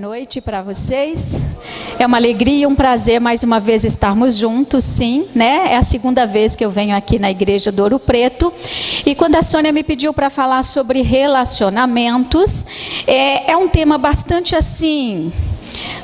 noite para vocês. É uma alegria e um prazer mais uma vez estarmos juntos, sim, né? É a segunda vez que eu venho aqui na igreja do Ouro Preto. E quando a Sônia me pediu para falar sobre relacionamentos, é um tema bastante assim,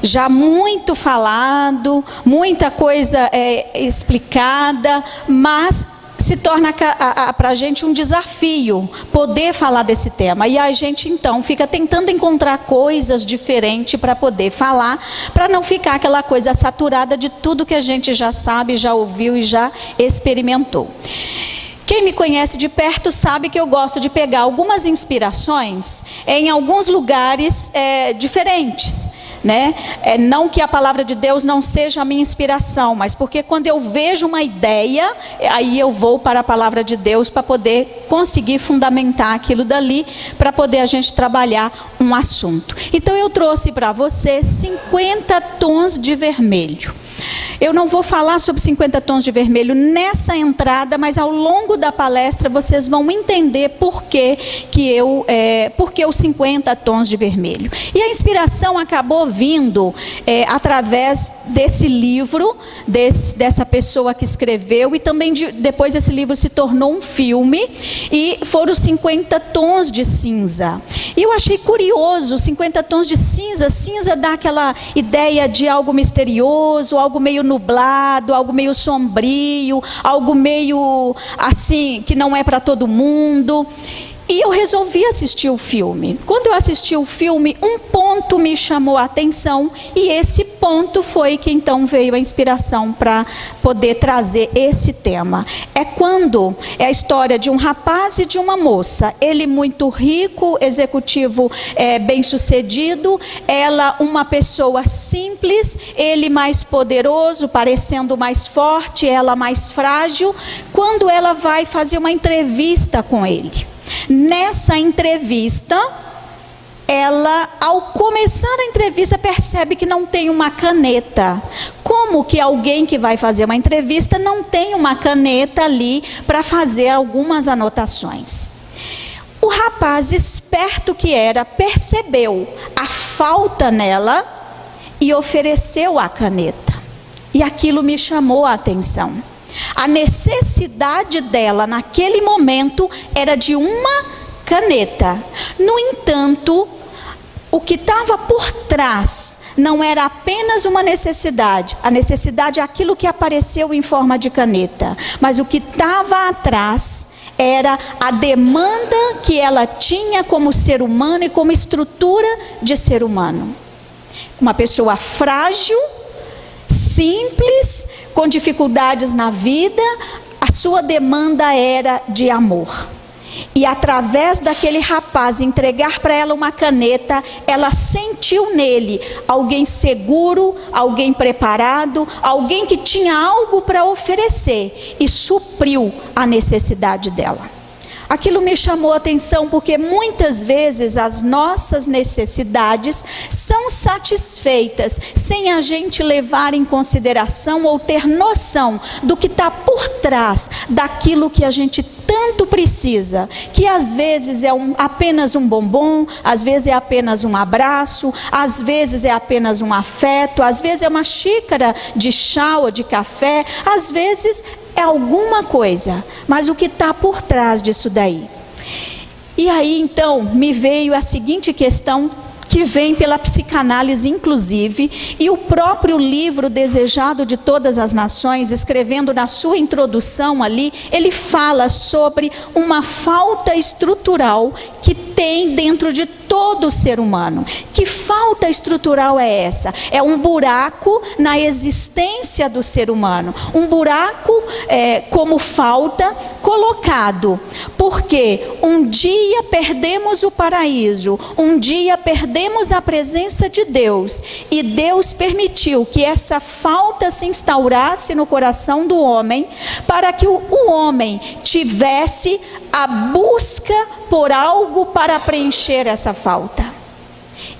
já muito falado, muita coisa explicada, mas se torna para a gente um desafio poder falar desse tema. E a gente então fica tentando encontrar coisas diferentes para poder falar, para não ficar aquela coisa saturada de tudo que a gente já sabe, já ouviu e já experimentou. Quem me conhece de perto sabe que eu gosto de pegar algumas inspirações em alguns lugares diferentes. Né? Não que a palavra de Deus não seja a minha inspiração, mas porque quando eu vejo uma ideia, aí eu vou para a palavra de Deus para poder conseguir fundamentar aquilo dali, para poder a gente trabalhar um assunto. Então eu trouxe para você 50 tons de vermelho. Eu não vou falar sobre 50 tons de vermelho nessa entrada, mas ao longo da palestra vocês vão entender por que os 50 tons de vermelho. E a inspiração acabou vindo através desse livro, dessa pessoa que escreveu, e também depois esse livro se tornou um filme, e foram os 50 tons de cinza. E eu achei curioso, 50 tons de cinza. Cinza dá aquela ideia de algo misterioso, algo meio nublado, algo meio sombrio, algo meio assim, que não é para todo mundo. E eu resolvi assistir o filme. Quando eu assisti o filme, um ponto me chamou a atenção, e esse ponto foi que então veio a inspiração para poder trazer esse tema. É a história de um rapaz e de uma moça. Ele muito rico, executivo bem-sucedido, ela uma pessoa simples, ele mais poderoso, parecendo mais forte, ela mais frágil. Quando ela vai fazer uma entrevista com ele. Nessa entrevista, ela, ao começar a entrevista, percebe que não tem uma caneta. Como que alguém que vai fazer uma entrevista não tem uma caneta ali para fazer algumas anotações? O rapaz, esperto que era, percebeu a falta nela e ofereceu a caneta. E aquilo me chamou a atenção. A necessidade dela naquele momento era de uma caneta. No entanto, o que estava por trás não era apenas uma necessidade. A necessidade é aquilo que apareceu em forma de caneta. Mas o que estava atrás era a demanda que ela tinha como ser humano e como estrutura de ser humano. Uma pessoa frágil, simples, com dificuldades na vida, a sua demanda era de amor. E através daquele rapaz entregar para ela uma caneta, ela sentiu nele alguém seguro, alguém preparado, alguém que tinha algo para oferecer, e supriu a necessidade dela. Aquilo me chamou a atenção porque muitas vezes as nossas necessidades são satisfeitas sem a gente levar em consideração ou ter noção do que está por trás daquilo que a gente tanto precisa, que às vezes é apenas um bombom, às vezes é apenas um abraço, às vezes é apenas um afeto, às vezes é uma xícara de chá ou de café, às vezes é alguma coisa, mas o que está por trás disso daí? E aí então me veio a seguinte questão, que vem pela psicanálise inclusive, e o próprio livro Desejado de Todas as Nações, escrevendo na sua introdução ali, ele fala sobre uma falta estrutural que tem dentro de todo ser humano. Que falta estrutural é essa? É um buraco na existência do ser humano. Um buraco como falta colocado. Porque um dia perdemos o paraíso, um dia perdemos a presença de Deus. E Deus permitiu que essa falta se instaurasse no coração do homem, para que o homem tivesse a busca por algo para preencher essa falta.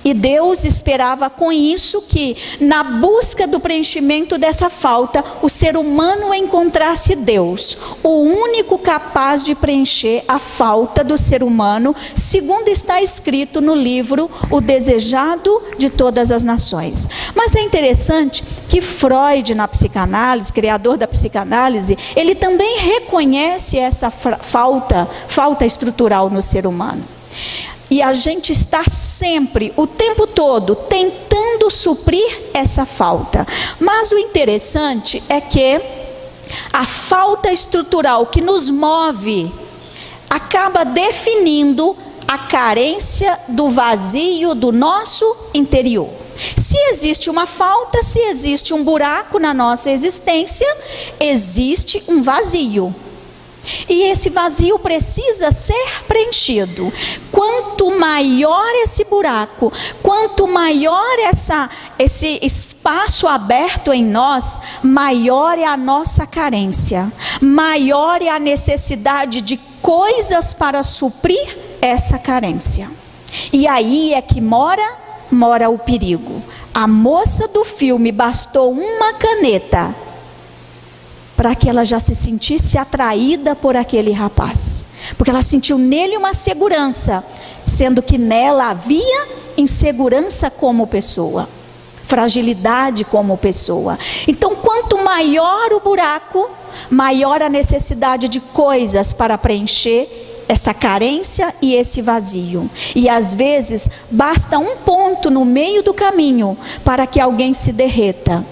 E Deus esperava com isso que, na busca do preenchimento dessa falta, o ser humano encontrasse Deus, o único capaz de preencher a falta do ser humano, segundo está escrito no livro O Desejado de Todas as Nações. Mas é interessante que Freud, na psicanálise, criador da psicanálise, ele também reconhece essa falta estrutural no ser humano. E a gente está sempre, o tempo todo, tentando suprir essa falta. Mas o interessante é que a falta estrutural que nos move acaba definindo a carência do vazio do nosso interior. Se existe uma falta, se existe um buraco na nossa existência, existe um vazio. E esse vazio precisa ser preenchido. Quanto maior esse buraco, quanto maior esse espaço aberto em nós, maior é a nossa carência, maior é a necessidade de coisas para suprir essa carência. E aí é que mora o perigo. A moça do filme bastou uma caneta para que ela já se sentisse atraída por aquele rapaz. Porque ela sentiu nele uma segurança, sendo que nela havia insegurança como pessoa, fragilidade como pessoa. Então, quanto maior o buraco, maior a necessidade de coisas para preencher essa carência e esse vazio. E às vezes, basta um ponto no meio do caminho para que alguém se derreta.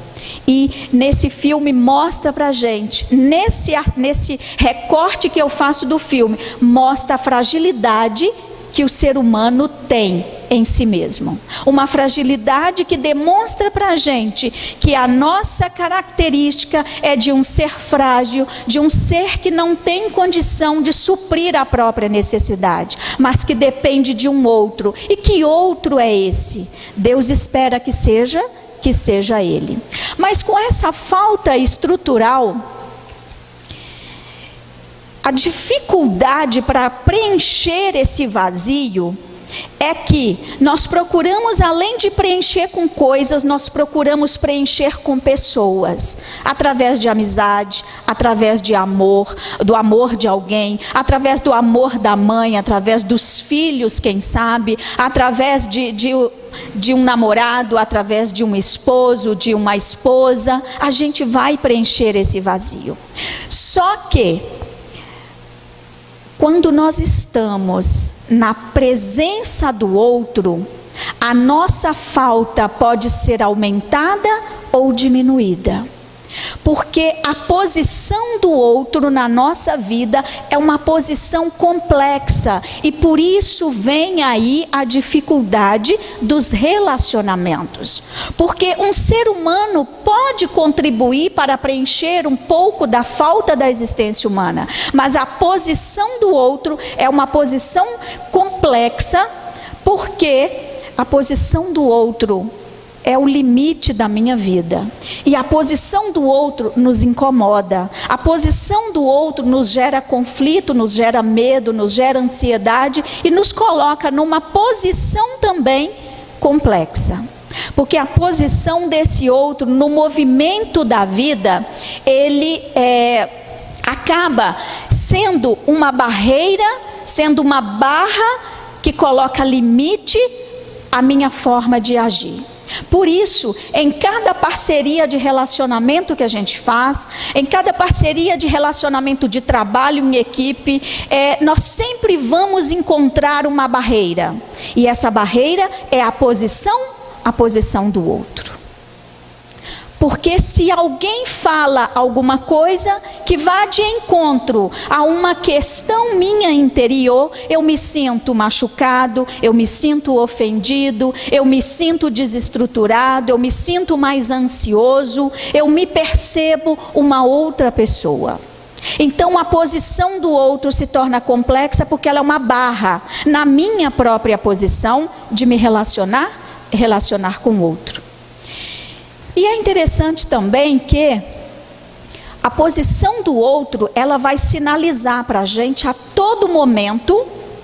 E nesse filme mostra pra gente, nesse recorte que eu faço do filme, mostra a fragilidade que o ser humano tem em si mesmo. Uma fragilidade que demonstra pra gente que a nossa característica é de um ser frágil, de um ser que não tem condição de suprir a própria necessidade, mas que depende de um outro. E que outro é esse? Deus espera que seja Ele. Mas com essa falta estrutural, a dificuldade para preencher esse vazio é que nós procuramos, além de preencher com coisas, nós procuramos preencher com pessoas, através de amizade, através de amor, do amor de alguém, através do amor da mãe, através dos filhos, quem sabe, através de um namorado, através de um esposo, de uma esposa. A gente vai preencher esse vazio. Só que quando nós estamos na presença do outro, a nossa falta pode ser aumentada ou diminuída. Porque a posição do outro na nossa vida é uma posição complexa. E por isso vem aí a dificuldade dos relacionamentos. Porque um ser humano pode contribuir para preencher um pouco da falta da existência humana. Mas a posição do outro é uma posição complexa, porque a posição do outro é o limite da minha vida. E a posição do outro nos incomoda. A posição do outro nos gera conflito, nos gera medo, nos gera ansiedade e nos coloca numa posição também complexa. Porque a posição desse outro no movimento da vida, ele acaba sendo uma barreira, sendo uma barra que coloca limite à minha forma de agir. Por isso, em cada parceria de relacionamento que a gente faz, em cada parceria de relacionamento de trabalho em equipe, nós sempre vamos encontrar uma barreira. E essa barreira é a posição do outro. Porque se alguém fala alguma coisa que vá de encontro a uma questão minha interior, eu me sinto machucado, eu me sinto ofendido, eu me sinto desestruturado, eu me sinto mais ansioso, eu me percebo uma outra pessoa. Então a posição do outro se torna complexa porque ela é uma barra na minha própria posição de me relacionar com o outro. E é interessante também que a posição do outro, ela vai sinalizar para a gente a todo momento,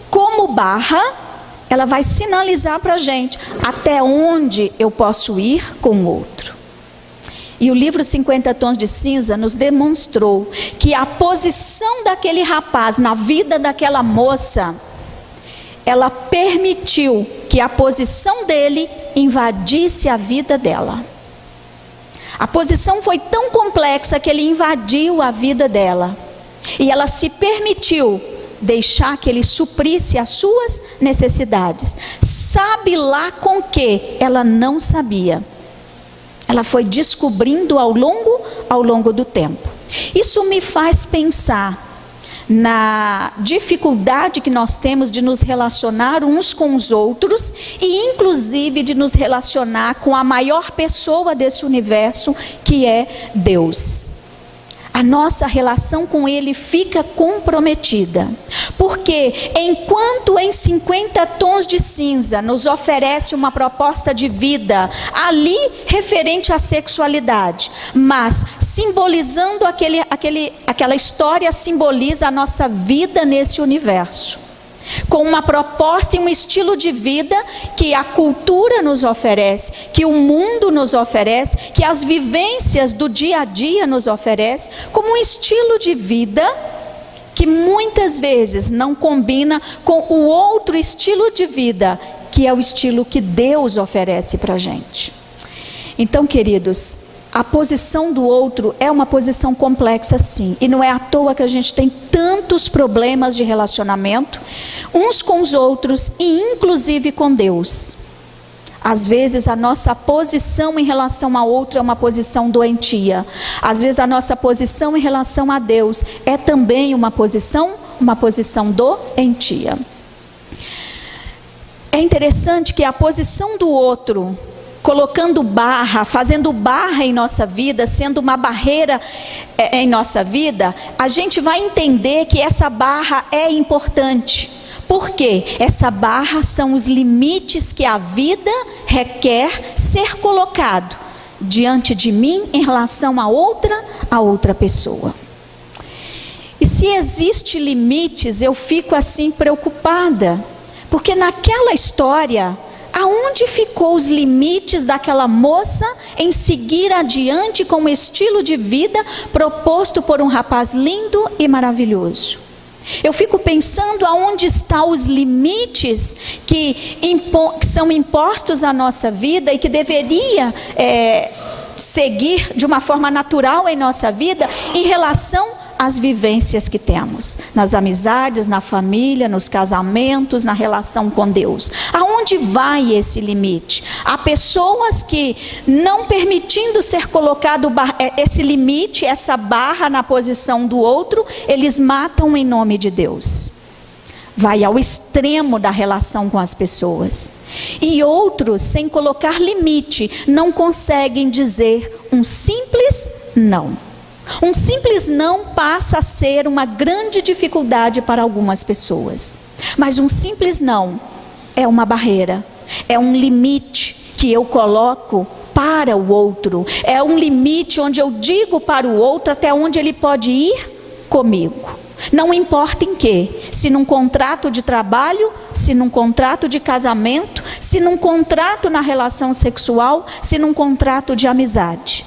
como barra, ela vai sinalizar para a gente até onde eu posso ir com o outro. E o livro 50 Tons de Cinza nos demonstrou que a posição daquele rapaz na vida daquela moça, ela permitiu que a posição dele invadisse a vida dela. A posição foi tão complexa que ele invadiu a vida dela. E ela se permitiu deixar que ele suprisse as suas necessidades. Sabe lá com que ela não sabia. Ela foi descobrindo ao longo do tempo. Isso me faz pensar na dificuldade que nós temos de nos relacionar uns com os outros e inclusive de nos relacionar com a maior pessoa desse universo, que é Deus. A nossa relação com Ele fica comprometida, porque enquanto em 50 Tons de Cinza nos oferece uma proposta de vida, ali referente à sexualidade, mas simbolizando aquela história simboliza a nossa vida nesse universo, com uma proposta e um estilo de vida que a cultura nos oferece, que o mundo nos oferece, que as vivências do dia a dia nos oferece, como um estilo de vida que muitas vezes não combina com o outro estilo de vida, que é o estilo que Deus oferece para a gente. Então, queridos, a posição do outro é uma posição complexa, sim. E não é à toa que a gente tem tantos problemas de relacionamento, uns com os outros e inclusive com Deus. Às vezes a nossa posição em relação a outro é uma posição doentia. Às vezes a nossa posição em relação a Deus é também uma posição doentia. É interessante que a posição do outro, colocando barra, fazendo barra em nossa vida, sendo uma barreira em nossa vida, a gente vai entender que essa barra é importante. Por quê? Essa barra são os limites que a vida requer ser colocado diante de mim em relação a outra pessoa. E se existe limites, eu fico assim preocupada, porque naquela história, aonde ficou os limites daquela moça em seguir adiante com o estilo de vida proposto por um rapaz lindo e maravilhoso? Eu fico pensando aonde estão os limites que são impostos à nossa vida e que deveria seguir de uma forma natural em nossa vida em relação as vivências que temos, nas amizades, na família, nos casamentos, na relação com Deus. Aonde vai esse limite? Há pessoas que, não permitindo ser colocado esse limite, essa barra na posição do outro, eles matam em nome de Deus. Vai ao extremo da relação com as pessoas. E outros, sem colocar limite, não conseguem dizer um simples não. Um simples não passa a ser uma grande dificuldade para algumas pessoas. Mas um simples não é uma barreira, é um limite que eu coloco para o outro. É um limite onde eu digo para o outro até onde ele pode ir comigo. Não importa em quê, se num contrato de trabalho, se num contrato de casamento, se num contrato na relação sexual, se num contrato de amizade.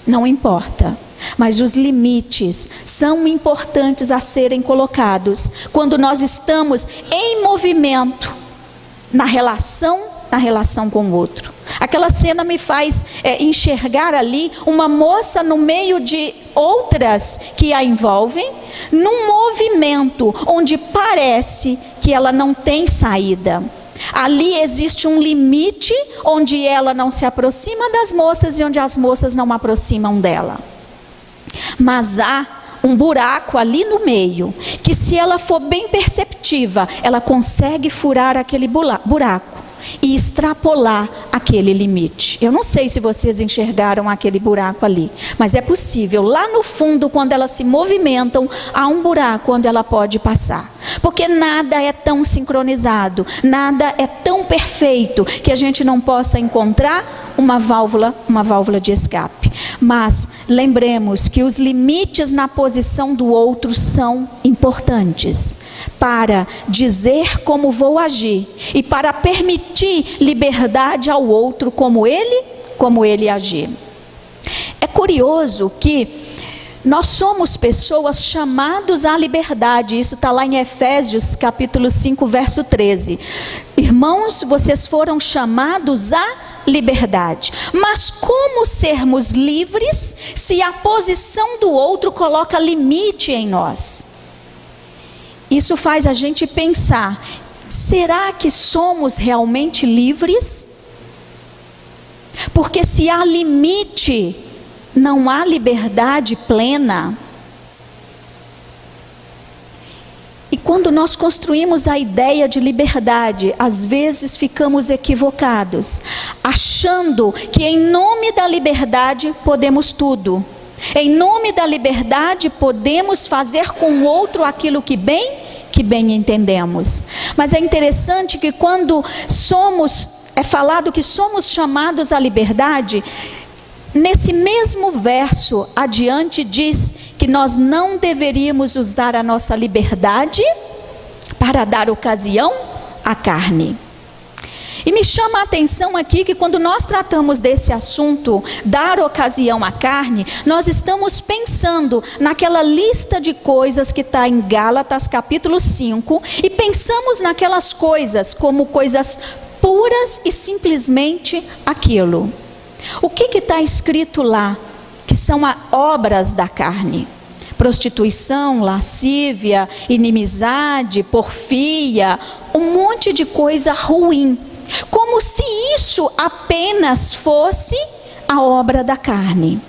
Não importa. Mas os limites são importantes a serem colocados quando nós estamos em movimento na relação com o outro. Aquela cena me faz enxergar ali uma moça no meio de outras que a envolvem, num movimento onde parece que ela não tem saída. Ali existe um limite onde ela não se aproxima das moças e onde as moças não aproximam dela. Mas há um buraco ali no meio, que se ela for bem perceptiva, ela consegue furar aquele buraco e extrapolar aquele limite. Eu não sei se vocês enxergaram aquele buraco ali, mas é possível. Lá no fundo, quando elas se movimentam, há um buraco onde ela pode passar. Porque nada é tão sincronizado, nada é tão perfeito que a gente não possa encontrar uma válvula de escape. Mas lembremos que os limites na posição do outro são importantes. importantes para dizer como vou agir e para permitir liberdade ao outro como ele agir. É curioso que nós somos pessoas chamadas à liberdade. Isso está lá em Efésios capítulo 5, verso 13. Irmãos, vocês foram chamados à liberdade. Mas como sermos livres se a posição do outro coloca limite em nós? Isso faz a gente pensar, será que somos realmente livres? Porque se há limite, não há liberdade plena. E quando nós construímos a ideia de liberdade, às vezes ficamos equivocados, achando que em nome da liberdade podemos tudo. Em nome da liberdade podemos fazer com o outro aquilo que bem entendemos. Mas é interessante que quando é falado que somos chamados à liberdade, nesse mesmo verso adiante diz que nós não deveríamos usar a nossa liberdade para dar ocasião à carne. E me chama a atenção aqui que quando nós tratamos desse assunto, dar ocasião à carne, nós estamos pensando naquela lista de coisas que está em Gálatas capítulo 5, e pensamos naquelas coisas como coisas puras e simplesmente aquilo. O que está escrito lá? Que são as obras da carne. Prostituição, lascívia, inimizade, porfia, um monte de coisa ruim. Como se isso apenas fosse a obra da carne.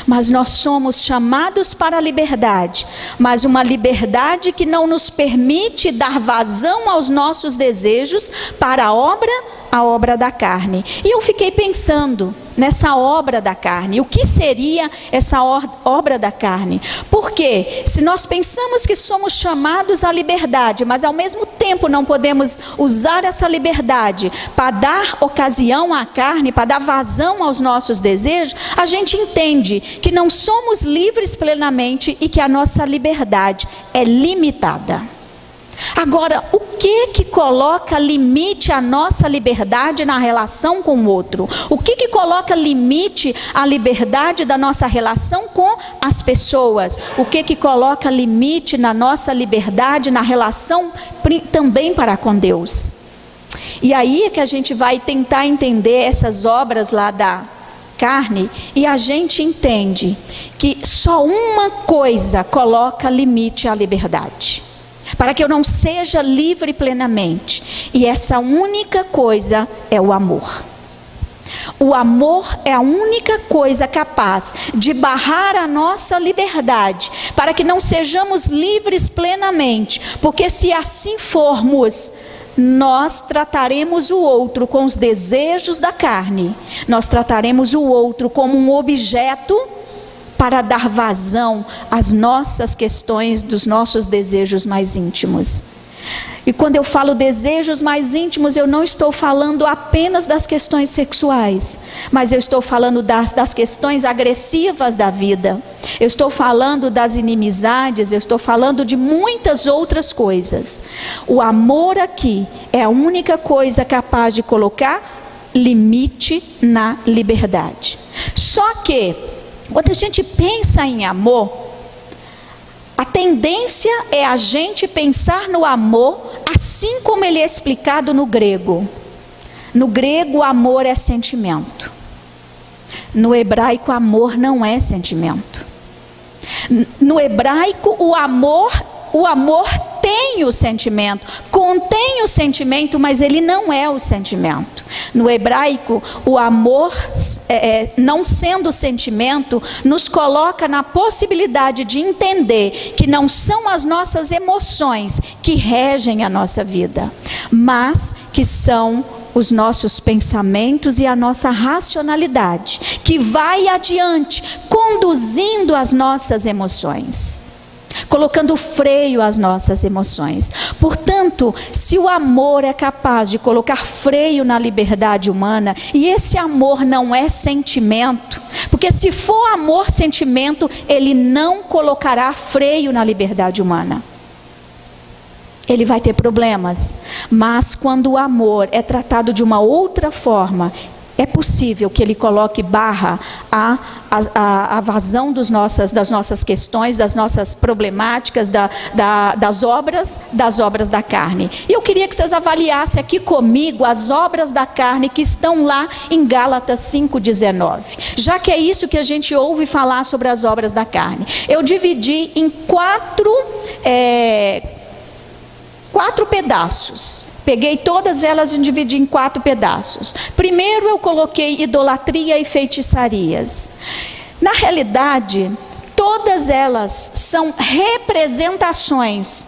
Mas nós somos chamados para a liberdade, mas uma liberdade que não nos permite dar vazão aos nossos desejos para a obra da carne. E eu fiquei pensando nessa obra da carne. O que seria essa obra da carne? Porque se nós pensamos que somos chamados à liberdade, mas ao mesmo tempo não podemos usar essa liberdade para dar ocasião à carne, para dar vazão aos nossos desejos, a gente entende que não somos livres plenamente e que a nossa liberdade é limitada. Agora, o que coloca limite à nossa liberdade na relação com o outro? O que coloca limite à liberdade da nossa relação com as pessoas? O que coloca limite na nossa liberdade na relação também para com Deus? E aí é que a gente vai tentar entender essas obras lá da carne, e a gente entende que só uma coisa coloca limite à liberdade, para que eu não seja livre plenamente. E essa única coisa é o amor. O amor é a única coisa capaz de barrar a nossa liberdade, para que não sejamos livres plenamente. Porque se assim formos, nós trataremos o outro com os desejos da carne. Nós trataremos o outro como um objeto para dar vazão às nossas questões, dos nossos desejos mais íntimos. E quando eu falo desejos mais íntimos, eu não estou falando apenas das questões sexuais, mas eu estou falando das questões agressivas da vida. Eu estou falando das inimizades, eu estou falando de muitas outras coisas. O amor aqui é a única coisa capaz de colocar limite na liberdade. Só que quando a gente pensa em amor, a tendência é a gente pensar no amor assim como ele é explicado no grego. No grego, amor é sentimento. No hebraico, amor não é sentimento. No hebraico, o amor tem o sentimento, contém o sentimento, mas ele não é o sentimento. No hebraico, o amor, não sendo sentimento, nos coloca na possibilidade de entender que não são as nossas emoções que regem a nossa vida, mas que são os nossos pensamentos e a nossa racionalidade, que vai adiante, conduzindo as nossas emoções, colocando freio às nossas emoções. Portanto, se o amor é capaz de colocar freio na liberdade humana, e esse amor não é sentimento, porque se for amor sentimento, ele não colocará freio na liberdade humana. ele vai ter problemas. Mas quando o amor é tratado de uma outra forma, é possível que ele coloque barra à vazão das nossas questões, das nossas problemáticas, das obras da carne. E eu queria que vocês avaliassem aqui comigo as obras da carne que estão lá em Gálatas 5,19. Já que é isso que a gente ouve falar sobre as obras da carne. Eu dividi em quatro pedaços. Peguei todas elas e dividi em 4 pedaços. Primeiro eu coloquei idolatria e feitiçarias. Na realidade, todas elas são representações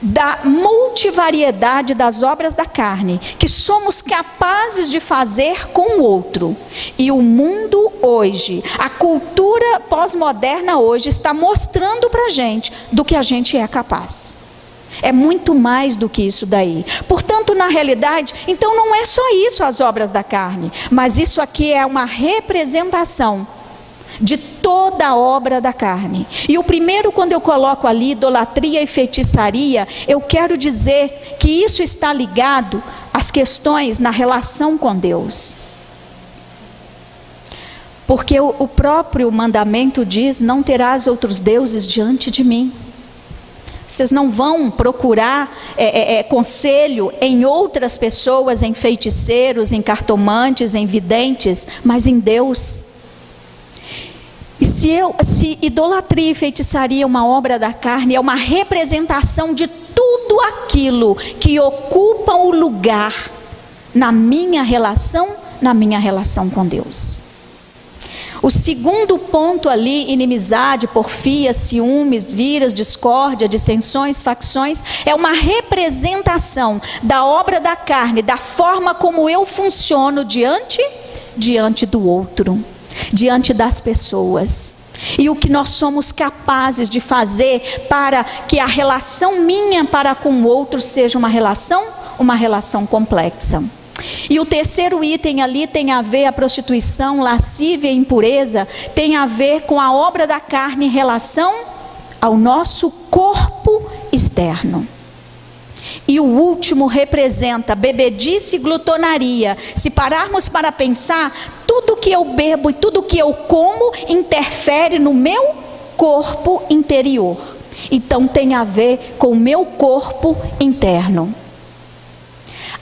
da multivariedade das obras da carne, que somos capazes de fazer com o outro. E o mundo hoje, a cultura pós-moderna hoje, está mostrando para a gente do que a gente é capaz. É muito mais do que isso daí. Portanto, na realidade, então não é só isso as obras da carne, mas isso aqui é uma representação de toda a obra da carne. E o primeiro, quando eu coloco ali idolatria e feitiçaria, eu quero dizer que isso está ligado às questões na relação com Deus. Porque o próprio mandamento diz: não terás outros deuses diante de mim. Vocês não vão procurar conselho em outras pessoas, em feiticeiros, em cartomantes, em videntes, mas em Deus. E se idolatria e feitiçaria é uma obra da carne, é uma representação de tudo aquilo que ocupa o lugar na minha relação com Deus. O segundo ponto ali, inimizade, porfia, ciúmes, iras, discórdia, dissensões, facções, é uma representação da obra da carne, da forma como eu funciono diante do outro, diante das pessoas. E o que nós somos capazes de fazer para que a relação minha para com o outro seja uma relação complexa. E o terceiro item ali tem a ver, a prostituição, lascívia e impureza, tem a ver com a obra da carne em relação ao nosso corpo externo. E o último representa bebedice e glutonaria. Se pararmos para pensar, tudo que eu bebo e tudo que eu como interfere no meu corpo interior. Então tem a ver com o meu corpo interno.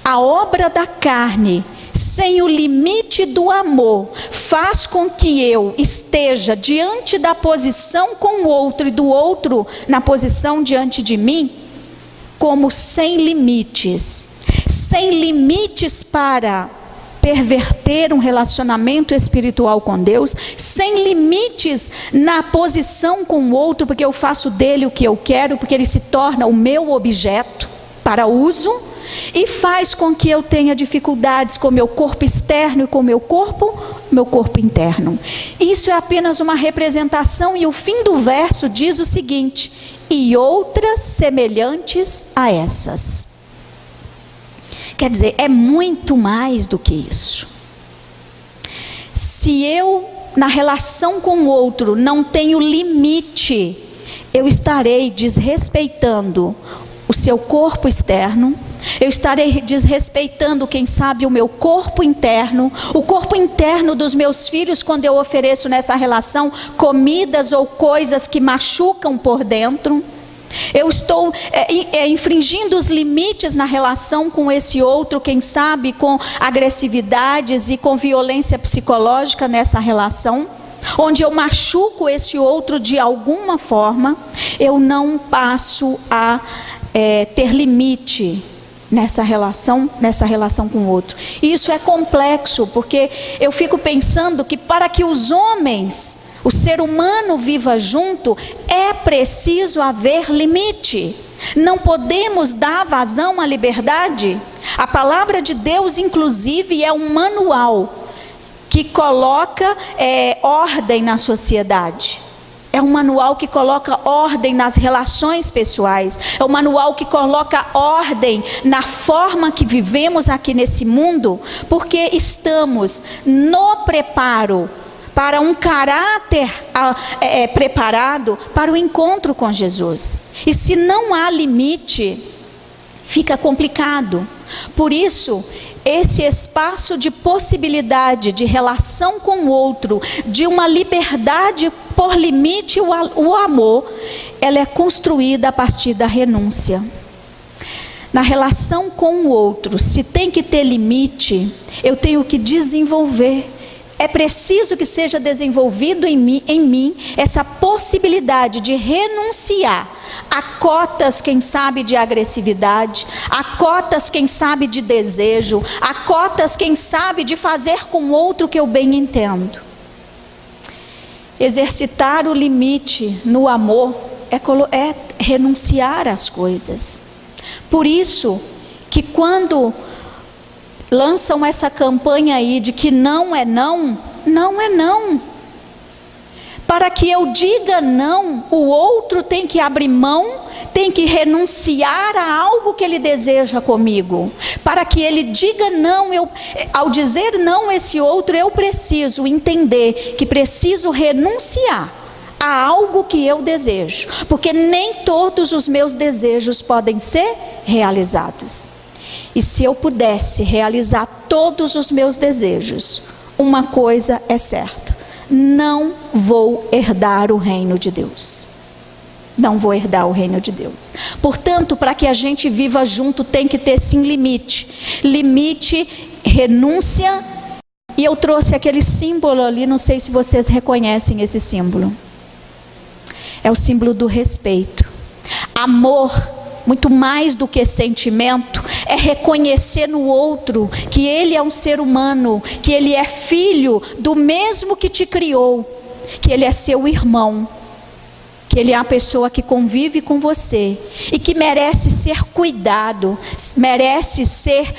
A obra da carne, sem o limite do amor, faz com que eu esteja diante da posição com o outro e do outro na posição diante de mim, como sem limites para perverter um relacionamento espiritual com Deus, sem limites na posição com o outro, porque eu faço dele o que eu quero, porque ele se torna o meu objeto para uso, e faz com que eu tenha dificuldades com o meu corpo externo e com o meu corpo interno. Isso é apenas uma representação, e o fim do verso diz o seguinte: e outras semelhantes a essas. Quer dizer, é muito mais do que isso. Se eu, na relação com o outro, não tenho limite, eu estarei desrespeitando o seu corpo externo, eu estarei desrespeitando, quem sabe, o meu corpo interno, o corpo interno dos meus filhos, quando eu ofereço nessa relação comidas ou coisas que machucam por dentro. Eu estou infringindo os limites na relação com esse outro, quem sabe com agressividades e com violência psicológica nessa relação, onde eu machuco esse outro de alguma forma. Eu não passo a ter limite nessa relação com o outro. E isso é complexo, porque eu fico pensando que para que os homens, o ser humano viva junto, é preciso haver limite. Não podemos dar vazão à liberdade. A palavra de Deus, inclusive, é um manual que coloca ordem na sociedade. É um manual que coloca ordem nas relações pessoais. É um manual que coloca ordem na forma que vivemos aqui nesse mundo, porque estamos no preparo para um caráter preparado para o encontro com Jesus. E se não há limite, fica complicado. Por isso, esse espaço de possibilidade, de relação com o outro, de uma liberdade por limite, o amor, ela é construída a partir da renúncia. Na relação com o outro, se tem que ter limite, eu tenho que desenvolver. É preciso que seja desenvolvido em mim essa possibilidade de renunciar a cotas, quem sabe, de agressividade, a cotas, quem sabe, de desejo, a cotas, quem sabe, de fazer com o outro que eu bem entendo. Exercitar o limite no amor é renunciar às coisas. Por isso que quando lançam essa campanha aí de que não é não, não é não. Para que eu diga não, o outro tem que abrir mão, tem que renunciar a algo que ele deseja comigo. Para que ele diga não, ao dizer não a esse outro, eu preciso entender que preciso renunciar a algo que eu desejo. Porque nem todos os meus desejos podem ser realizados. E se eu pudesse realizar todos os meus desejos, uma coisa é certa: não vou herdar o reino de Deus. Não vou herdar o reino de Deus. Portanto, para que a gente viva junto, tem que ter sim limite. Limite, renúncia. E eu trouxe aquele símbolo ali, não sei se vocês reconhecem esse símbolo. É o símbolo do respeito. Amor, muito mais do que sentimento, é reconhecer no outro que ele é um ser humano, que ele é filho do mesmo que te criou, que ele é seu irmão, que ele é a pessoa que convive com você e que merece ser cuidado, merece ser,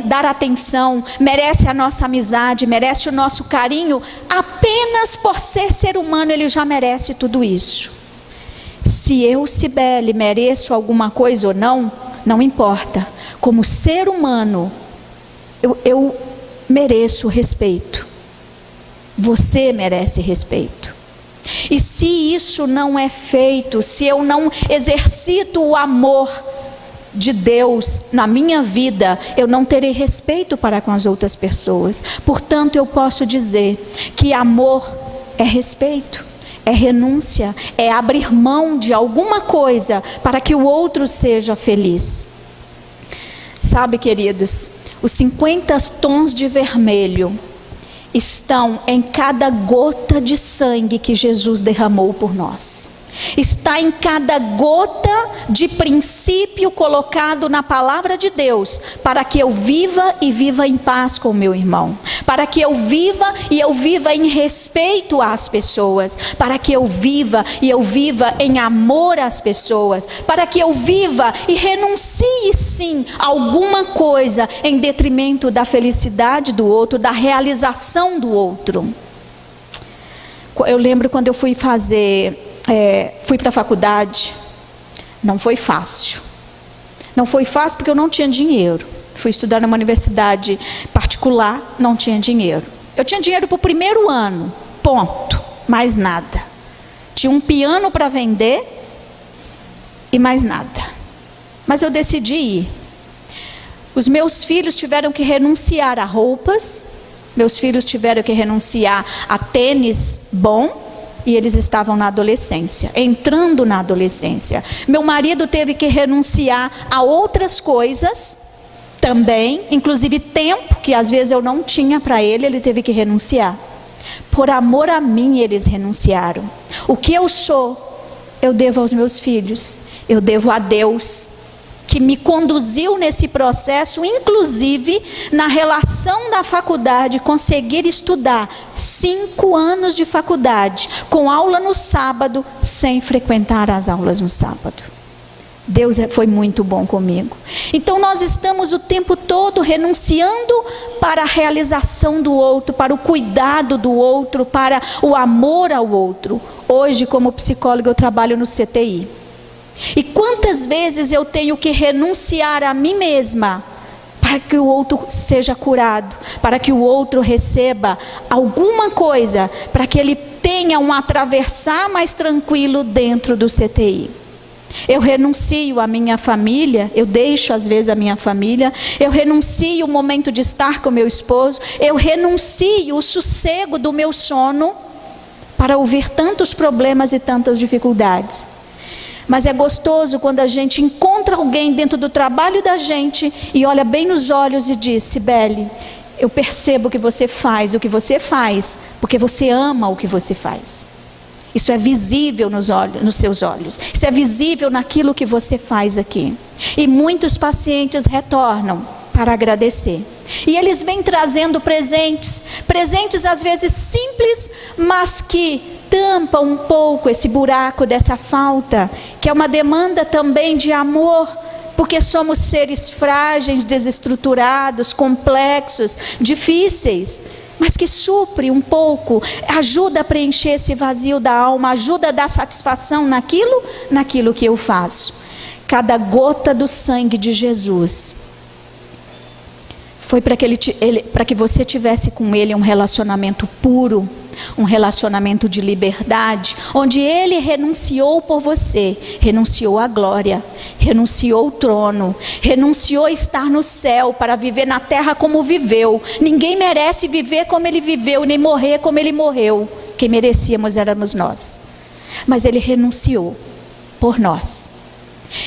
dar atenção, merece a nossa amizade, merece o nosso carinho. Apenas por ser humano ele já merece tudo isso. Se eu, Cibele, mereço alguma coisa ou não, não importa. Como ser humano, eu mereço respeito. Você merece respeito. E se isso não é feito, se eu não exercito o amor de Deus na minha vida, eu não terei respeito para com as outras pessoas. Portanto, eu posso dizer que amor é respeito. É renúncia, é abrir mão de alguma coisa para que o outro seja feliz. Sabe, queridos, os 50 tons de vermelho estão em cada gota de sangue que Jesus derramou por nós. Está em cada gota de princípio colocado na palavra de Deus, para que eu viva e viva em paz com o meu irmão, para que eu viva e eu viva em respeito às pessoas, para que eu viva e eu viva em amor às pessoas, para que eu viva e renuncie sim a alguma coisa em detrimento da felicidade do outro, da realização do outro. Eu lembro quando eu fui para a faculdade, não foi fácil. Não foi fácil porque eu não tinha dinheiro. Fui estudar numa universidade particular, não tinha dinheiro. Eu tinha dinheiro para o primeiro ano, ponto, mais nada. Tinha um piano para vender e mais nada. Mas eu decidi ir. Os meus filhos tiveram que renunciar a roupas, meus filhos tiveram que renunciar a tênis bom, e eles estavam na adolescência, entrando na adolescência. Meu marido teve que renunciar a outras coisas também, inclusive tempo, que às vezes eu não tinha para ele teve que renunciar. Por amor a mim, eles renunciaram. O que eu sou, eu devo aos meus filhos, eu devo a Deus, que me conduziu nesse processo, inclusive na relação da faculdade, conseguir estudar 5 anos de faculdade, com aula no sábado, sem frequentar as aulas no sábado. Deus foi muito bom comigo. Então nós estamos o tempo todo renunciando para a realização do outro, para o cuidado do outro, para o amor ao outro. Hoje, como psicóloga, eu trabalho no CTI. E quantas vezes eu tenho que renunciar a mim mesma para que o outro seja curado, para que o outro receba alguma coisa, para que ele tenha um atravessar mais tranquilo dentro do CTI. Eu renuncio à minha família, eu deixo às vezes a minha família, eu renuncio o momento de estar com meu esposo, eu renuncio o sossego do meu sono para ouvir tantos problemas e tantas dificuldades. Mas é gostoso quando a gente encontra alguém dentro do trabalho da gente e olha bem nos olhos e diz: Cibele, eu percebo que você faz o que você faz, porque você ama o que você faz. Isso é visível nos seus olhos. Isso é visível naquilo que você faz aqui. E muitos pacientes retornam para agradecer. E eles vêm trazendo presentes. Presentes às vezes simples, mas que tampam um pouco esse buraco dessa falta. Que é uma demanda também de amor. Porque somos seres frágeis, desestruturados, complexos, difíceis. Mas que supre um pouco, ajuda a preencher esse vazio da alma, ajuda a dar satisfação naquilo que eu faço. Cada gota do sangue de Jesus foi para que você tivesse com Ele um relacionamento puro, um relacionamento de liberdade, onde Ele renunciou por você, renunciou à glória, renunciou ao trono, renunciou a estar no céu para viver na terra como viveu. Ninguém merece viver como Ele viveu, nem morrer como Ele morreu. Quem merecíamos éramos nós, mas Ele renunciou por nós.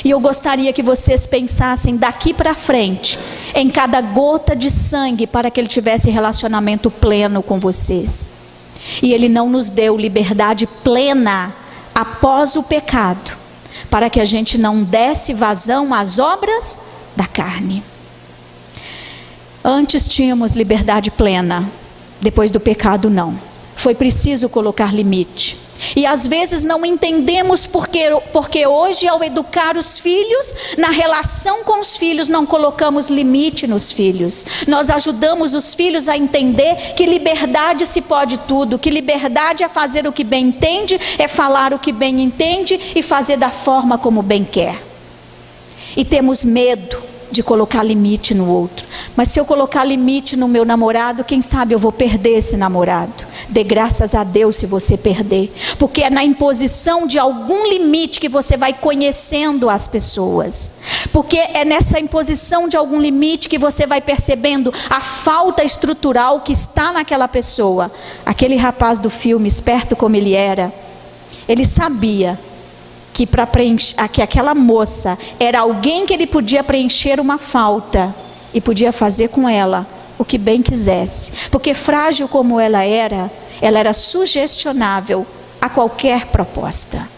E eu gostaria que vocês pensassem daqui para frente, em cada gota de sangue, para que Ele tivesse relacionamento pleno com vocês. E Ele não nos deu liberdade plena após o pecado, para que a gente não desse vazão às obras da carne. Antes tínhamos liberdade plena, depois do pecado não. Foi preciso colocar limite. E às vezes não entendemos porque hoje, ao educar os filhos, na relação com os filhos, não colocamos limite nos filhos. Nós ajudamos os filhos a entender que liberdade se pode tudo, que liberdade é fazer o que bem entende, é falar o que bem entende e fazer da forma como bem quer. E temos medo de colocar limite no outro. Mas se eu colocar limite no meu namorado, quem sabe eu vou perder esse namorado. Dê graças a Deus se você perder, porque é na imposição de algum limite que você vai conhecendo as pessoas, porque é nessa imposição de algum limite que você vai percebendo a falta estrutural que está naquela pessoa. Aquele rapaz do filme, esperto como ele era, ele sabia que aquela moça era alguém que ele podia preencher uma falta e podia fazer com ela o que bem quisesse, porque frágil como ela era sugestionável a qualquer proposta.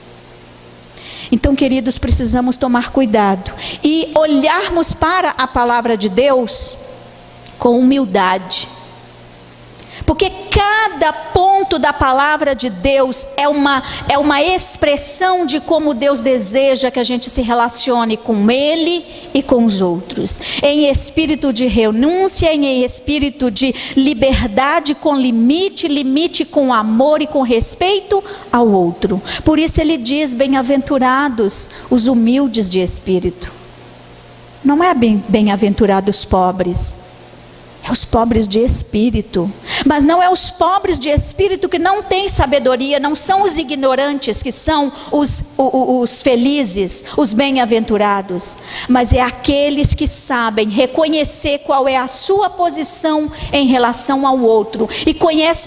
Então, queridos, precisamos tomar cuidado e olharmos para a palavra de Deus com humildade, porque cada ponto da palavra de Deus é uma expressão de como Deus deseja que a gente se relacione com Ele e com os outros, em espírito de renúncia, em espírito de liberdade com limite, limite com amor e com respeito ao outro. Por isso ele diz: bem-aventurados os humildes de espírito. Não é bem-aventurados os pobres, é os pobres de espírito. Mas não é os pobres de espírito que não têm sabedoria, não são os ignorantes que são os felizes, os bem-aventurados, mas é aqueles que sabem reconhecer qual é a sua posição em relação ao outro e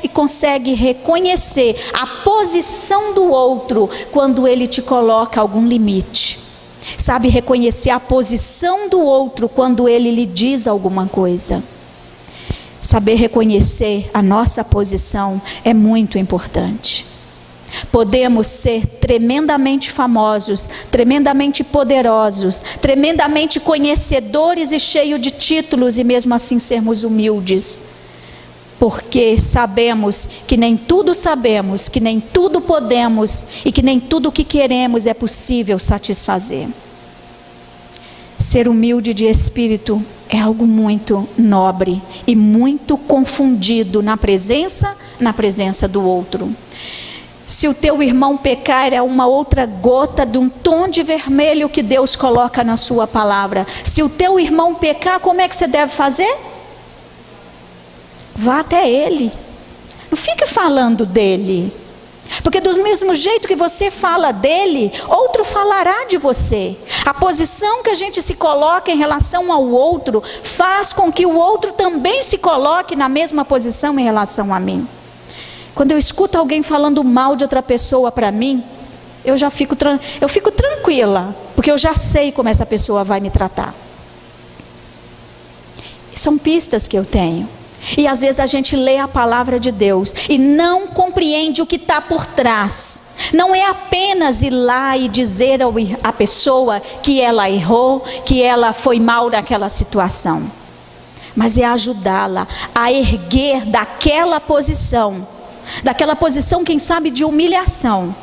consegue reconhecer a posição do outro quando ele te coloca algum limite. Sabe reconhecer a posição do outro quando ele lhe diz alguma coisa. Saber reconhecer a nossa posição é muito importante. Podemos ser tremendamente famosos, tremendamente poderosos, tremendamente conhecedores e cheios de títulos e mesmo assim sermos humildes. Porque sabemos que nem tudo sabemos, que nem tudo podemos e que nem tudo o que queremos é possível satisfazer. Ser humilde de espírito é algo muito nobre e muito confundido na presença do outro. Se o teu irmão pecar, é uma outra gota de um tom de vermelho que Deus coloca na sua palavra. Se o teu irmão pecar, como é que você deve fazer? Vá até ele. Não fique falando dele. Porque do mesmo jeito que você fala dele, outro falará de você. A posição que a gente se coloca em relação ao outro faz com que o outro também se coloque na mesma posição em relação a mim. Quando eu escuto alguém falando mal de outra pessoa para mim, eu fico tranquila, porque eu já sei como essa pessoa vai me tratar. São pistas que eu tenho. E às vezes a gente lê a palavra de Deus e não compreende o que está por trás. Não é apenas ir lá e dizer à pessoa que ela errou, que ela foi mal naquela situação. Mas é ajudá-la a erguer daquela posição, quem sabe de humilhação.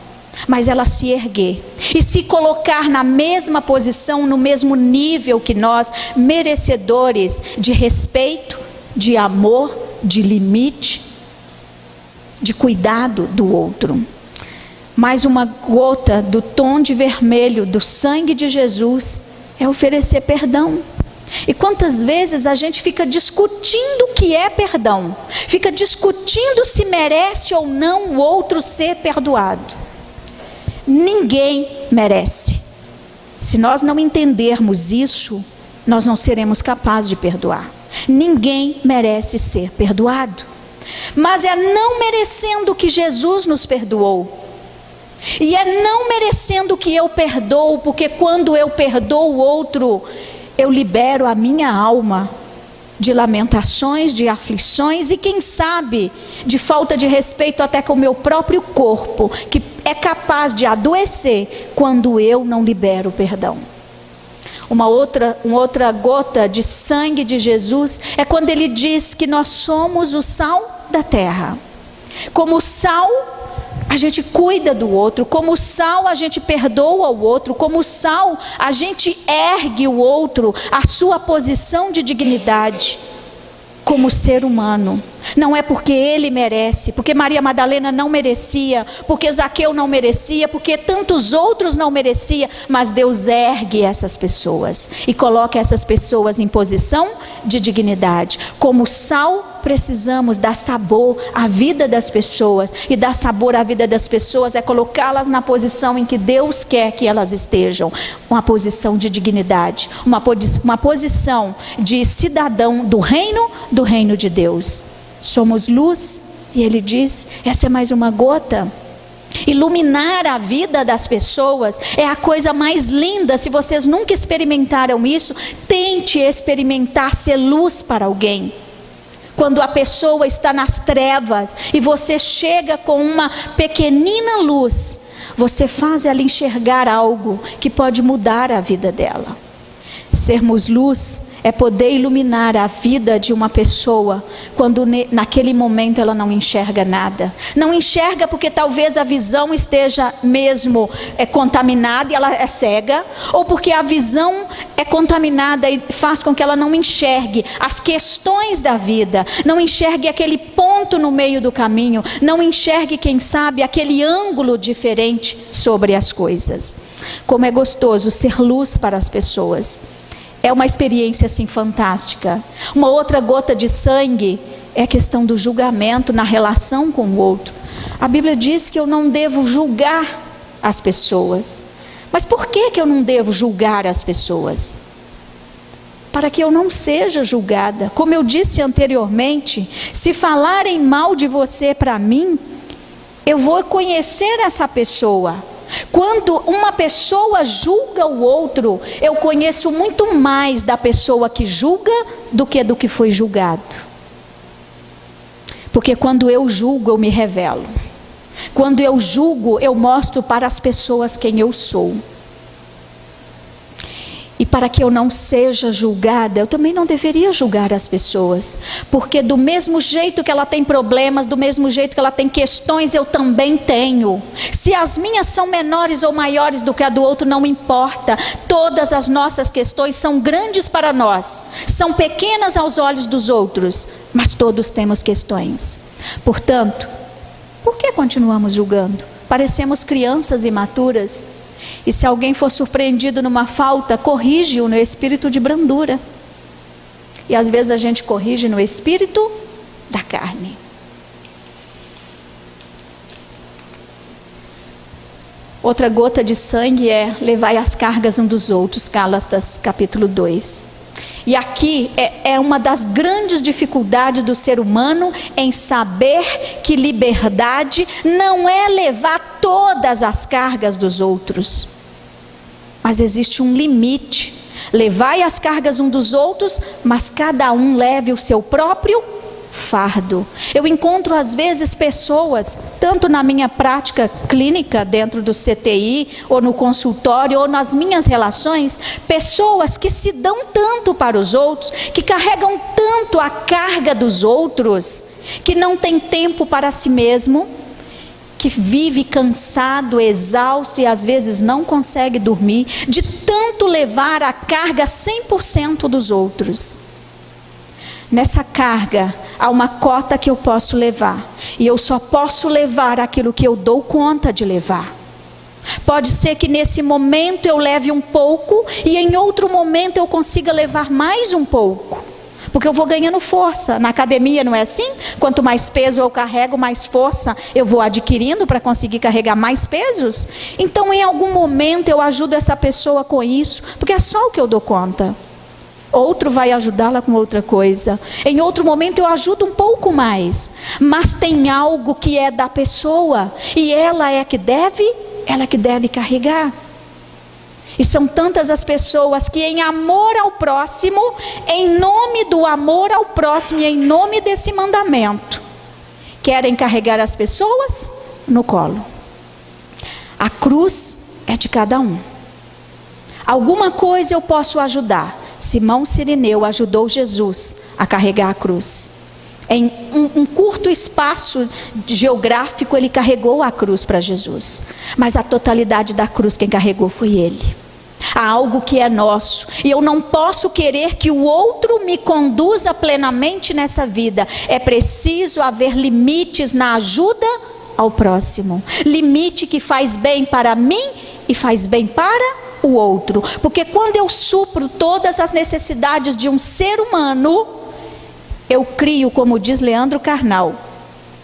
Mas ela se erguer e se colocar na mesma posição, no mesmo nível que nós, merecedores de respeito, de amor, de limite, de cuidado do outro. Mais uma gota do tom de vermelho do sangue de Jesus é oferecer perdão. E quantas vezes a gente fica discutindo o que é perdão, fica discutindo se merece ou não o outro ser perdoado. Ninguém merece. Se nós não entendermos isso, nós não seremos capazes de perdoar. Ninguém merece ser perdoado. Mas é não merecendo que Jesus nos perdoou. E é não merecendo que eu perdoo, porque quando eu perdoo o outro, eu libero a minha alma de lamentações, de aflições e quem sabe de falta de respeito até com o meu próprio corpo, que é capaz de adoecer quando eu não libero o perdão. Uma outra gota de sangue de Jesus é quando ele diz que nós somos o sal da terra. Como sal, a gente cuida do outro. Como sal, a gente perdoa o outro. Como sal, a gente ergue o outro à sua posição de dignidade como ser humano. Não é porque ele merece, porque Maria Madalena não merecia, porque Zaqueu não merecia, porque tantos outros não mereciam, mas Deus ergue essas pessoas e coloca essas pessoas em posição de dignidade. Como sal, precisamos dar sabor à vida das pessoas, e dar sabor à vida das pessoas é colocá-las na posição em que Deus quer que elas estejam, uma posição de dignidade, uma posição de cidadão do reino de Deus. Somos luz, e ele diz, essa é mais uma gota. Iluminar a vida das pessoas é a coisa mais linda. Se vocês nunca experimentaram isso, tente experimentar ser luz para alguém. Quando a pessoa está nas trevas e você chega com uma pequenina luz, você faz ela enxergar algo que pode mudar a vida dela. Sermos luz é poder iluminar a vida de uma pessoa quando naquele momento ela não enxerga nada. Não enxerga porque talvez a visão esteja mesmo contaminada e ela é cega, ou porque a visão é contaminada e faz com que ela não enxergue as questões da vida, não enxergue aquele ponto no meio do caminho, não enxergue, quem sabe, aquele ângulo diferente sobre as coisas. Como é gostoso ser luz para as pessoas. É uma experiência assim fantástica. Uma outra gota de sangue é a questão do julgamento na relação com o outro. A Bíblia diz que eu não devo julgar as pessoas. Mas por que eu não devo julgar as pessoas? Para que eu não seja julgada. Como eu disse anteriormente, se falarem mal de você para mim, eu vou conhecer essa pessoa. Quando uma pessoa julga o outro, eu conheço muito mais da pessoa que julga do que foi julgado. Porque quando eu julgo, eu me revelo. Quando eu julgo, eu mostro para as pessoas quem eu sou. E para que eu não seja julgada, eu também não deveria julgar as pessoas. Porque do mesmo jeito que ela tem problemas, do mesmo jeito que ela tem questões, eu também tenho. Se as minhas são menores ou maiores do que a do outro, não importa. Todas as nossas questões são grandes para nós. São pequenas aos olhos dos outros. Mas todos temos questões. Portanto, por que continuamos julgando? Parecemos crianças imaturas. E se alguém for surpreendido numa falta, corrige-o no espírito de brandura. E às vezes a gente corrige no espírito da carne. Outra gota de sangue é levai as cargas um dos outros, Gálatas capítulo 2. E aqui é uma das grandes dificuldades do ser humano em saber que liberdade não é levar todas as cargas dos outros. Mas existe um limite. Levai as cargas um dos outros, mas cada um leve o seu próprio fardo. Eu encontro às vezes pessoas, tanto na minha prática clínica dentro do CTI, ou no consultório, ou nas minhas relações, pessoas que se dão tanto para os outros, que carregam tanto a carga dos outros, que não tem tempo para si mesmo, que vive cansado, exausto e às vezes não consegue dormir, de tanto levar a carga 100% dos outros. Nessa carga, há uma cota que eu posso levar. E eu só posso levar aquilo que eu dou conta de levar. Pode ser que nesse momento eu leve um pouco, e em outro momento eu consiga levar mais um pouco. Porque eu vou ganhando força. Na academia não é assim? Quanto mais peso eu carrego, mais força eu vou adquirindo para conseguir carregar mais pesos. Então em algum momento eu ajudo essa pessoa com isso, porque é só o que eu dou conta. Outro vai ajudá-la com outra coisa. Em outro momento eu ajudo um pouco mais. Mas tem algo que é da pessoa. E ela é que deve carregar. E são tantas as pessoas que em amor ao próximo, em nome do amor ao próximo e em nome desse mandamento, querem carregar as pessoas no colo. A cruz é de cada um. Alguma coisa eu posso ajudar. Simão Cirineu ajudou Jesus a carregar a cruz. Em um curto espaço geográfico, ele carregou a cruz para Jesus. Mas a totalidade da cruz quem carregou foi ele. Há algo que é nosso. E eu não posso querer que o outro me conduza plenamente nessa vida. É preciso haver limites na ajuda ao próximo. Limite que faz bem para mim e faz bem para o outro, porque quando eu supro todas as necessidades de um ser humano, eu crio, como diz Leandro Carnal,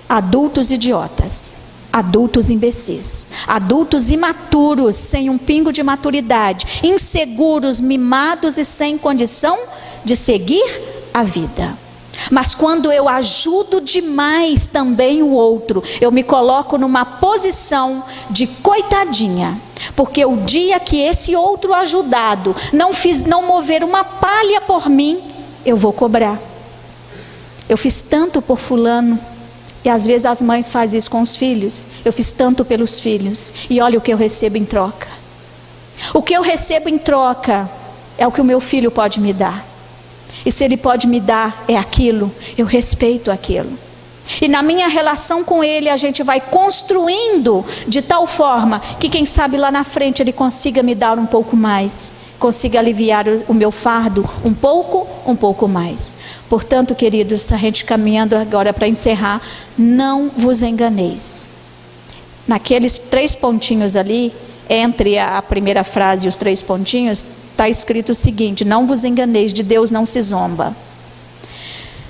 adultos idiotas, adultos imbecis, adultos imaturos, sem um pingo de maturidade, inseguros, mimados e sem condição de seguir a vida. Mas quando eu ajudo demais também o outro, eu me coloco numa posição de coitadinha. Porque o dia que esse outro ajudado não mover uma palha por mim, eu vou cobrar. Eu fiz tanto por fulano. E às vezes as mães fazem isso com os filhos. Eu fiz tanto pelos filhos. E olha o que eu recebo em troca. O que eu recebo em troca é o que o meu filho pode me dar. E se ele pode me dar é aquilo, eu respeito aquilo. E na minha relação com ele a gente vai construindo de tal forma que quem sabe lá na frente ele consiga me dar um pouco mais. Consiga aliviar o meu fardo um pouco mais. Portanto, queridos, a gente caminhando agora para encerrar, não vos enganeis. Naqueles 3 pontinhos ali, entre a primeira frase e os 3 pontinhos, está escrito o seguinte: não vos enganeis, de Deus não se zomba.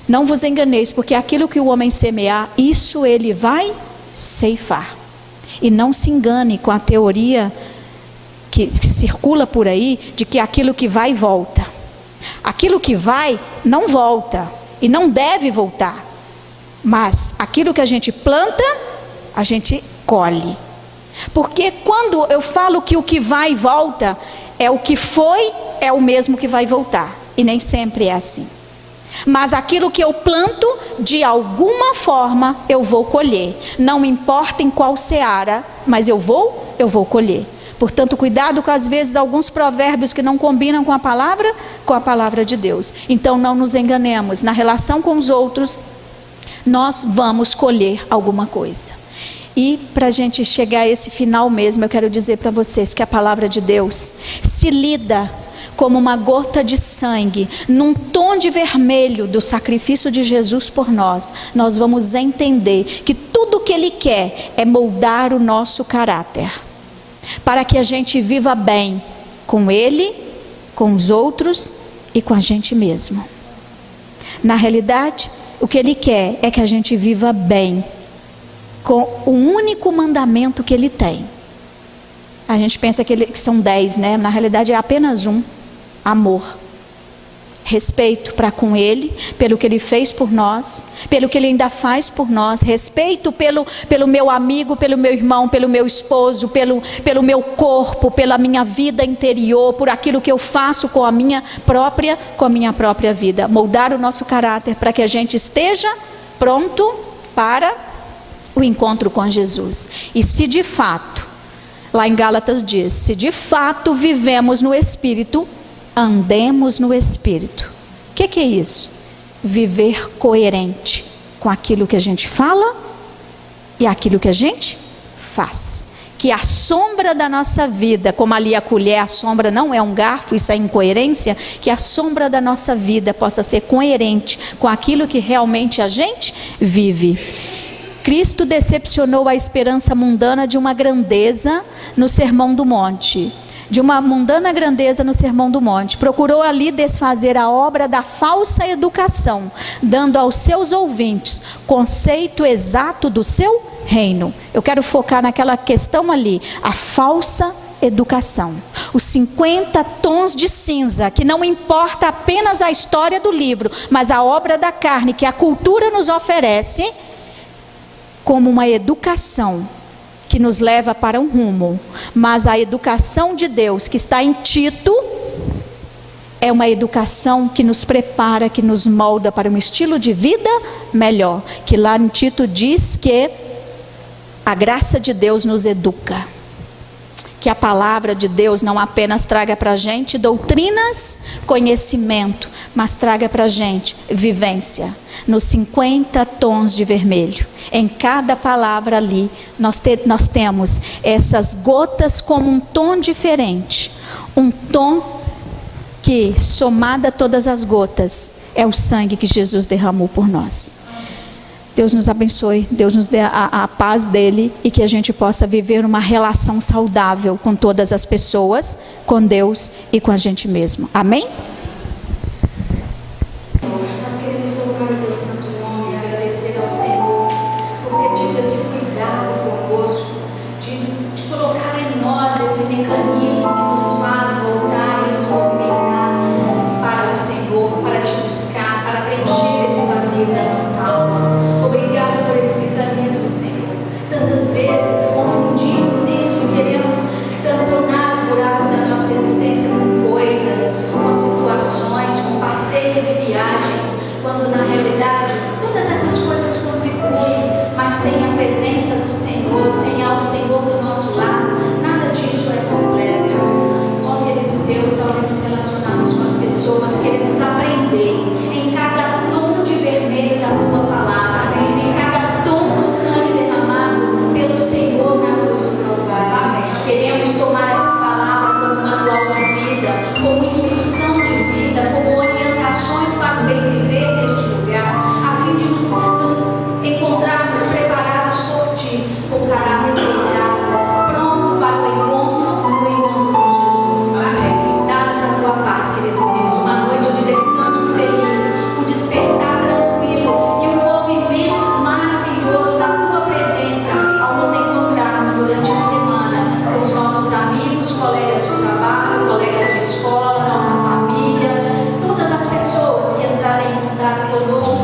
Não vos enganeis, porque aquilo que o homem semear, isso ele vai ceifar. E não se engane com a teoria que circula por aí, de que aquilo que vai, volta. Aquilo que vai, não volta, e não deve voltar. Mas aquilo que a gente planta, a gente colhe. Porque quando eu falo que o que vai e volta, é o que foi, é o mesmo que vai voltar. E nem sempre é assim. Mas aquilo que eu planto, de alguma forma, eu vou colher. Não importa em qual seara, mas eu vou colher. Portanto, cuidado com às vezes alguns provérbios que não combinam com a palavra de Deus. Então não nos enganemos. Na relação com os outros, nós vamos colher alguma coisa. E para a gente chegar a esse final mesmo, eu quero dizer para vocês que a palavra de Deus se lida como uma gota de sangue, num tom de vermelho do sacrifício de Jesus por nós. Nós vamos entender que tudo que Ele quer é moldar o nosso caráter, para que a gente viva bem com Ele, com os outros e com a gente mesmo. Na realidade, o que Ele quer é que a gente viva bem com o único mandamento que Ele tem. A gente pensa que são 10, né? Na realidade é apenas um: amor. Respeito para com Ele, pelo que Ele fez por nós, pelo que Ele ainda faz por nós. Respeito pelo meu amigo, pelo meu irmão, pelo meu esposo, pelo meu corpo, pela minha vida interior, por aquilo que eu faço com a minha própria vida. Moldar o nosso caráter para que a gente esteja pronto para o encontro com Jesus. E se de fato, lá em Gálatas diz, se de fato vivemos no Espírito, andemos no Espírito. O que é isso? Viver coerente com aquilo que a gente fala e aquilo que a gente faz. Que a sombra da nossa vida, como ali a colher, a sombra não é um garfo, isso é incoerência, que a sombra da nossa vida possa ser coerente com aquilo que realmente a gente vive. Cristo decepcionou a esperança mundana de uma grandeza no Sermão do Monte. De uma mundana grandeza no Sermão do Monte. Procurou ali desfazer a obra da falsa educação, dando aos seus ouvintes conceito exato do seu reino. Eu quero focar naquela questão ali, a falsa educação. Os 50 tons de cinza, que não importa apenas a história do livro, mas a obra da carne que a cultura nos oferece, como uma educação que nos leva para um rumo. Mas a educação de Deus que está em Tito é uma educação que nos prepara, que nos molda para um estilo de vida melhor. Que lá em Tito diz que a graça de Deus nos educa. Que a palavra de Deus não apenas traga para a gente doutrinas, conhecimento, mas traga para a gente vivência. Nos 50 tons de vermelho. Em cada palavra ali, nós temos essas gotas como um tom diferente. Um tom que, somada a todas as gotas, é o sangue que Jesus derramou por nós. Deus nos abençoe, Deus nos dê a paz dele e que a gente possa viver uma relação saudável com todas as pessoas, com Deus e com a gente mesmo. Amém? Nós queremos louvar o teu santo nome e agradecer ao Senhor por ter tido esse cuidado conosco, de colocar em nós esse mecanismo que nos faz voltar e nos movimentar para o Senhor, para te buscar, para preencher esse vazio da nossa alma. Obrigada por esse mecanismo, Senhor. Tantas vezes confundimos isso e queremos tamponar o buraco da nossa existência com coisas, com situações, com passeios e viagens, quando na realidade todas essas coisas contribuem, mas sem a presença do Senhor, sem o Senhor do nosso lado, nada disso é completo. Ó querido Deus, ao nos relacionarmos com as pessoas, queremos aprender em cada tom de vermelho da tua palavra, em cada tom do sangue derramado pelo Senhor na cruz do Calvário. Queremos tomar essa palavra como manual de vida, como instrução de vida, como orientações para o bem viver neste lugar, a fim de nos encontrarmos preparados por ti, com caráter equilibrado, pronto para o encontro com Jesus. Amém. Dá-nos a tua paz, querido Deus, uma noite de descanso feliz, um despertar tranquilo e um movimento maravilhoso da tua presença ao nos encontrarmos durante a semana com os nossos amigos, colegas de trabalho, colegas de escola, nossa família, todas as pessoas que entrarem em contato conosco